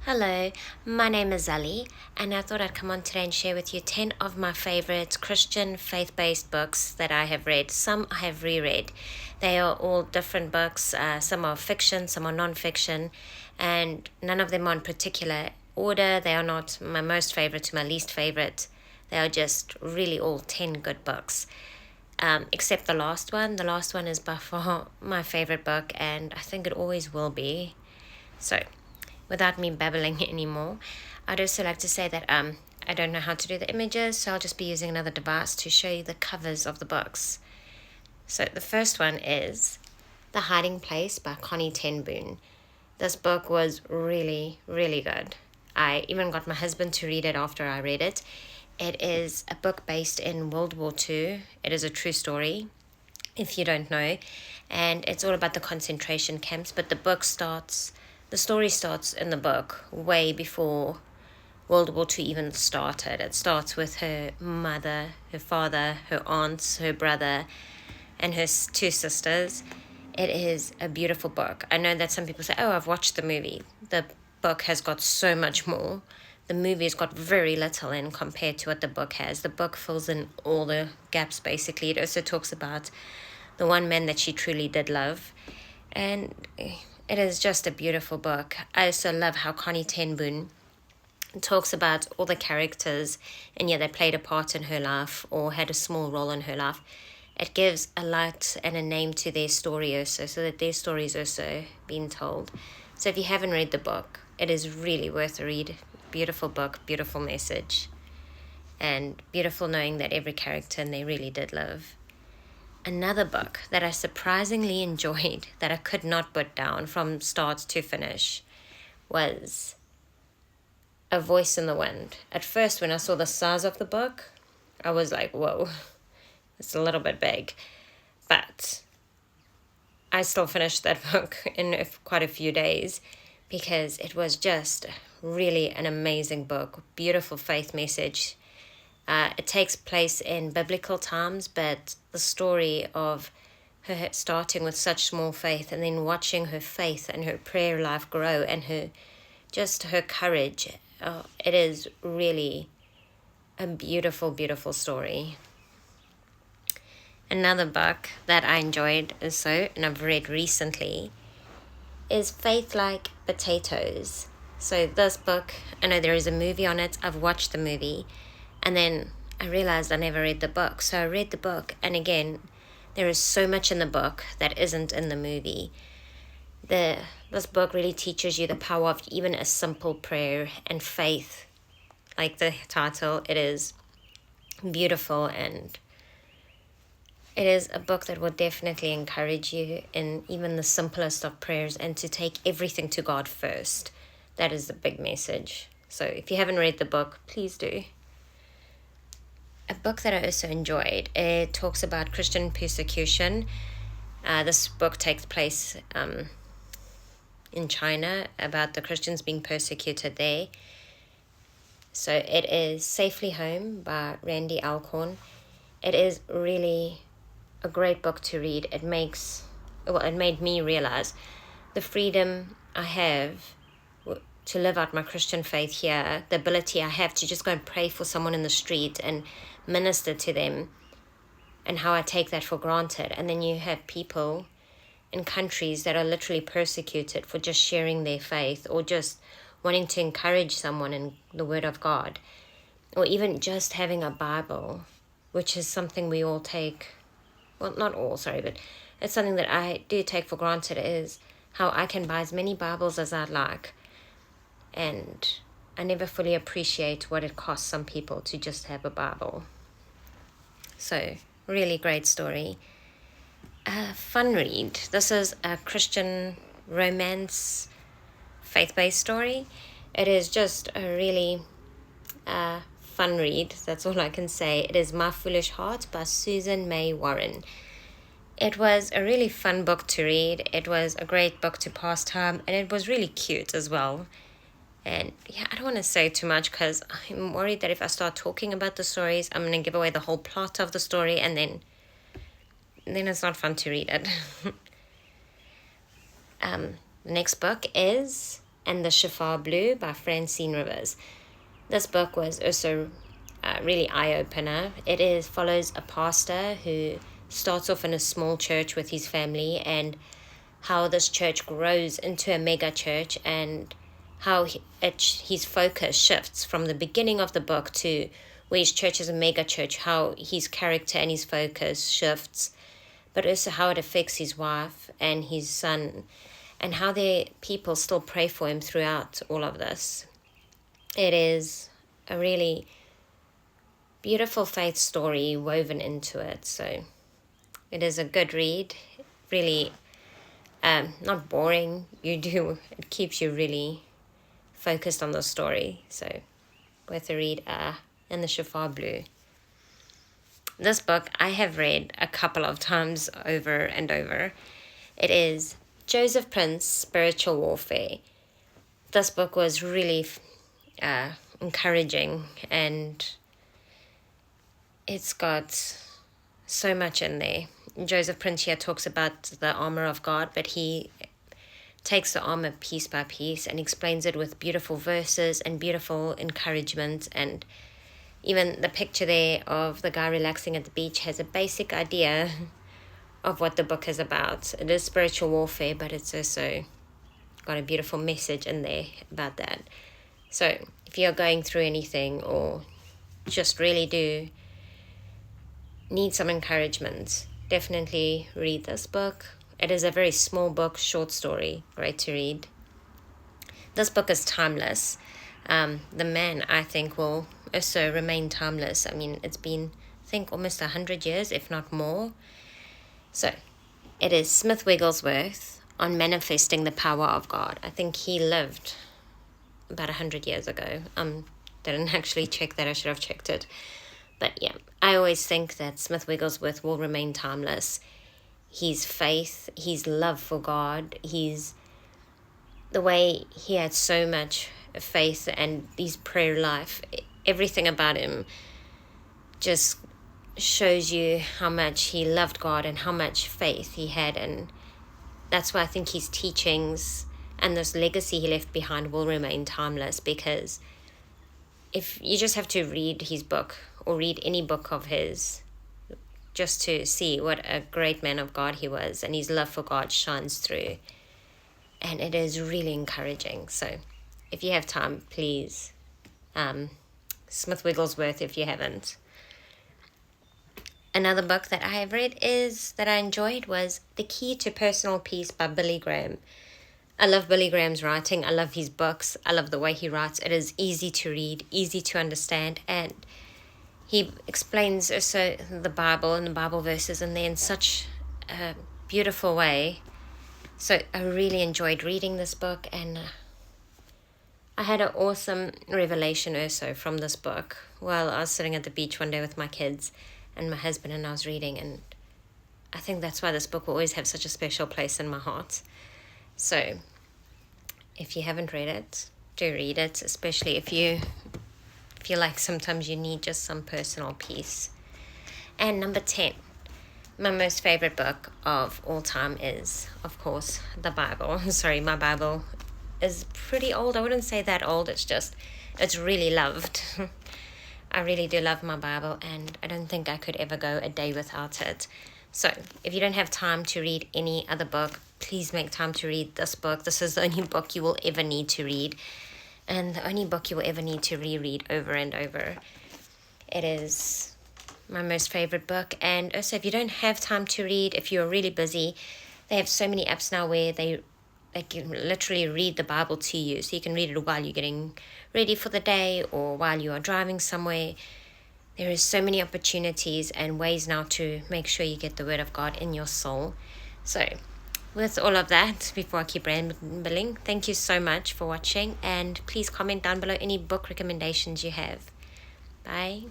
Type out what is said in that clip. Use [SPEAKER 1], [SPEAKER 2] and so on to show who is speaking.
[SPEAKER 1] Hello, my name is Ali, and I thought I'd come on today and share with you 10 of my favorite Christian faith based books that I have read. Some I have reread. They are all different books, some are fiction, some are non fiction, and none of them are in particular order. They are not my most favorite to my least favorite. They are just really all 10 good books. Except the last one. The last one is by far my favorite book, and I think it always will be. So, without me babbling anymore, I'd also like to say that I don't know how to do the images, so I'll just be using another device to show you the covers of the books. So the first one is The Hiding Place by Connie ten Boom. This book was really, really good. I even got my husband to read it after I read it. It is a book based in World War II. It is a true story, if you don't know, and it's all about the concentration camps, but the story starts in the book way before World War II even started. It starts with her mother, her father, her aunts, her brother, and her two sisters. It is a beautiful book. I know that some people say, oh, I've watched the movie. The book has got so much more. The movie has got very little in compared to what the book has. The book fills in all the gaps, basically. It also talks about the one man that she truly did love. And it is just a beautiful book. I also love how Connie ten Boom talks about all the characters, and they played a part in her life or had a small role in her life. It gives a light and a name to their story also, so that their story is also being told. So if you haven't read the book, it is really worth a read. Beautiful book, beautiful message, and beautiful knowing that every character in there really did live. Another book that I surprisingly enjoyed, that I could not put down from start to finish, was A Voice in the Wind. At first, when I saw the size of the book, I was like, whoa, it's a little bit big. But I still finished that book in quite a few days because it was just really an amazing book. Beautiful faith message. It takes place in biblical times, but the story of her starting with such small faith and then watching her faith and her prayer life grow and her courage. It is really a beautiful, beautiful story. Another book that I enjoyed and I've read recently, is Faith Like Potatoes. So this book, I know there is a movie on it. I've watched the movie. And then I realized I never read the book. So I read the book, and again, there is so much in the book that isn't in the movie. This book really teaches you the power of even a simple prayer and faith. Like the title, it is beautiful, and it is a book that will definitely encourage you in even the simplest of prayers and to take everything to God first. That is the big message. So if you haven't read the book, please do. A book that I also enjoyed, it talks about Christian persecution. This book takes place in China, about the Christians being persecuted there. So it is Safely Home by Randy Alcorn. It is really a great book to read. It made me realize the freedom I have to live out my Christian faith here, the ability I have to just go and pray for someone in the street and minister to them, and how I take that for granted. And then you have people in countries that are literally persecuted for just sharing their faith or just wanting to encourage someone in the Word of God, or even just having a Bible, which is something we all take, well, not all, sorry, but it's something that I do take for granted, is how I can buy as many Bibles as I'd like. And I never fully appreciate what it costs some people to just have a Bible. So, really great story. Fun read. This is a Christian romance, faith-based story. It is just a really fun read. That's all I can say. It is My Foolish Heart by Susan May Warren. It was a really fun book to read. It was a great book to pass time, and it was really cute as well. And I don't want to say too much because I'm worried that if I start talking about the stories, I'm going to give away the whole plot of the story, and then it's not fun to read it. The next book is and the Shofar Blue by Francine Rivers. This book was also really eye-opener. It follows a pastor who starts off in a small church with his family, and how this church grows into a mega church, and how his focus shifts from the beginning of the book to where his church is a mega church, how his character and his focus shifts, but also how it affects his wife and his son, and how their people still pray for him throughout all of this. It is a really beautiful faith story woven into it. So it is a good read, really not boring. It keeps you really focused on the story. So worth a read, and the Shofar Blue. This book I have read a couple of times over and over. It is Joseph Prince, Spiritual Warfare. This book was really encouraging, and it's got so much in there. Joseph Prince here talks about the armor of God, but he takes the armor piece by piece and explains it with beautiful verses and beautiful encouragement. And even the picture there of the guy relaxing at the beach has a basic idea of what the book is about. It is spiritual warfare, but it's also got a beautiful message in there about that. So if you're going through anything, or just really do need some encouragement, definitely read this book. It is a very small book, short story, great to read. This book is timeless. The man, I think, will also remain timeless. I mean, it's been, I think, almost 100 years, if not more. So it is Smith Wigglesworth on manifesting the power of God. I think he lived about 100 years ago. Didn't actually check that. I should have checked it. But yeah, I always think that Smith Wigglesworth will remain timeless. His faith, his love for God, the way he had so much faith, and his prayer life, everything about him just shows you how much he loved God and how much faith he had. And that's why I think his teachings and this legacy he left behind will remain timeless, because if you just have to read his book or read any book of his just to see what a great man of God he was, and his love for God shines through, and it is really encouraging. So if you have time, please, Smith Wigglesworth if you haven't. Another book that I have read that I enjoyed was The Key to Personal Peace by Billy Graham. I love Billy Graham's writing. I love his books. I love the way he writes. It is easy to read, easy to understand, and he explains also the Bible and the Bible verses in there in such a beautiful way. So I really enjoyed reading this book, and I had an awesome revelation also from this book while I was sitting at the beach one day with my kids and my husband, and I was reading, and I think that's why this book will always have such a special place in my heart. So if you haven't read it, do read it, especially if you feel like sometimes you need just some personal peace. And number 10, my most favorite book of all time is, of course, the Bible. Sorry, my Bible is pretty old. I wouldn't say that old. It's really loved. I really do love my Bible, and I don't think I could ever go a day without it. So if you don't have time to read any other book, please make time to read this book. This is the only book you will ever need to read, and the only book you will ever need to reread over and over. It is my most favorite book. And also, if you don't have time to read, if you're really busy, they have so many apps now where they can literally read the Bible to you. So you can read it while you're getting ready for the day or while you are driving somewhere. There is so many opportunities and ways now to make sure you get the Word of God in your soul. So with all of that, before I keep rambling, thank you so much for watching, and please comment down below any book recommendations you have. Bye.